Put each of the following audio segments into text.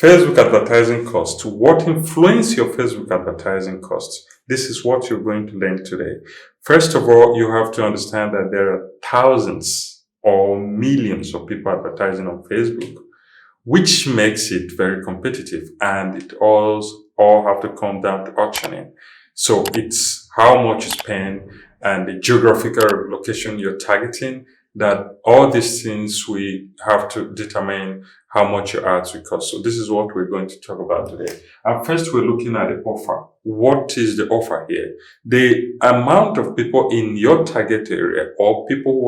Facebook advertising costs. What influence your Facebook advertising costs? This is what you're going to learn today. First of all, you have to understand that there are thousands or millions of people advertising on Facebook, which makes it very competitive, and it all have to come down to auctioning. So it's how much you spend and the geographical location you're targeting, that all these things we have to determine how much your ads will cost. So this is what we're going to talk about today. And first, we're looking at the offer. What is the offer here? The amount of people in your target area, or people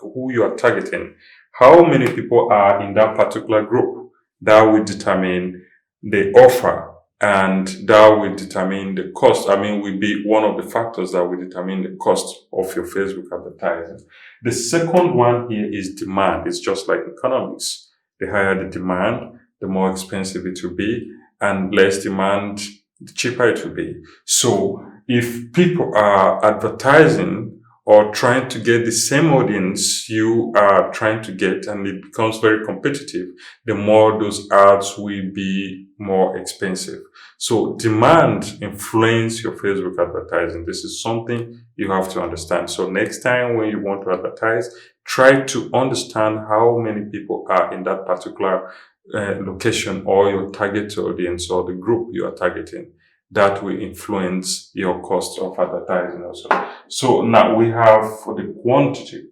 who you are targeting, how many people are in that particular group, that will determine the offer, and that will determine the cost. Will be one of the factors that will determine the cost of your Facebook advertising. The second one here is demand. It's just like economics. The higher the demand, the more expensive it will be, and less demand, the cheaper it will be. So if people are advertising or trying to get the same audience you are trying to get, and it becomes very competitive, the more those ads will be more expensive. So demand influences your Facebook advertising. This is something you have to understand. So next time when you want to advertise, try to understand how many people are in that particular location, or your target audience, or the group you are targeting. That will influence your cost of advertising also. So now we have for the quantity,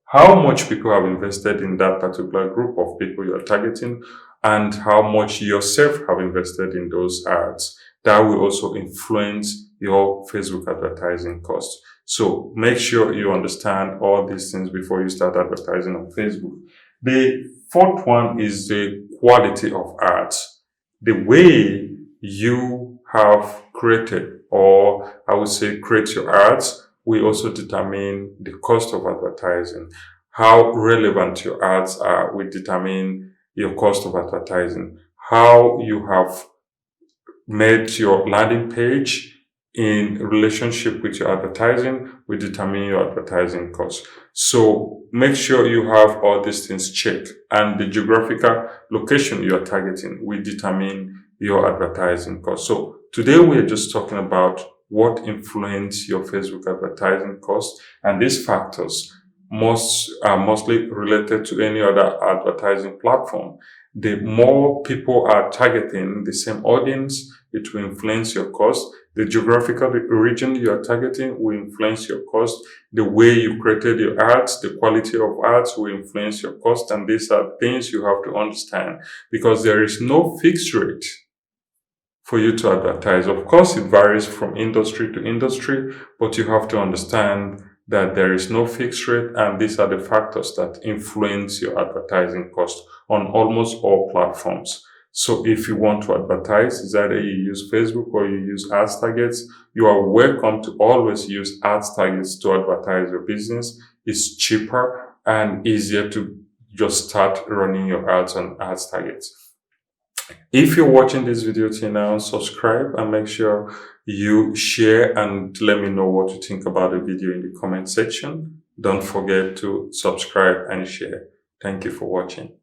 how much people have invested in that particular group of people you are targeting, and how much yourself have invested in those ads. That will also influence your Facebook advertising cost. So make sure you understand all these things before you start advertising on Facebook. The fourth one is the quality of ads. The way you have created, or I would say create your ads, will also determine the cost of advertising. How relevant your ads are will determine your cost of advertising. How you have made your landing page in relationship with your advertising will determine your advertising cost. So make sure you have all these things checked, and the geographical location you are targeting will determine your advertising cost. So today we are just talking about what influence your Facebook advertising cost, and these factors are mostly related to any other advertising platform. The more people are targeting the same audience, it will influence your cost. The geographical region you are targeting will influence your cost. The way you created your ads, the quality of ads will influence your cost. And these are things you have to understand, because there is no fixed rate for you to advertise. Of course, it varies from industry to industry, but you have to understand that there is no fixed rate, and these are the factors that influence your advertising cost on almost all platforms. So if you want to advertise, is either you use Facebook or you use ads targets, you are welcome to always use ads targets to advertise your business. It's cheaper and easier to just start running your ads on ads targets. If you're watching this video till now, subscribe and make sure you share, and let me know what you think about the video in the comment section. Don't forget to subscribe and share. Thank you for watching.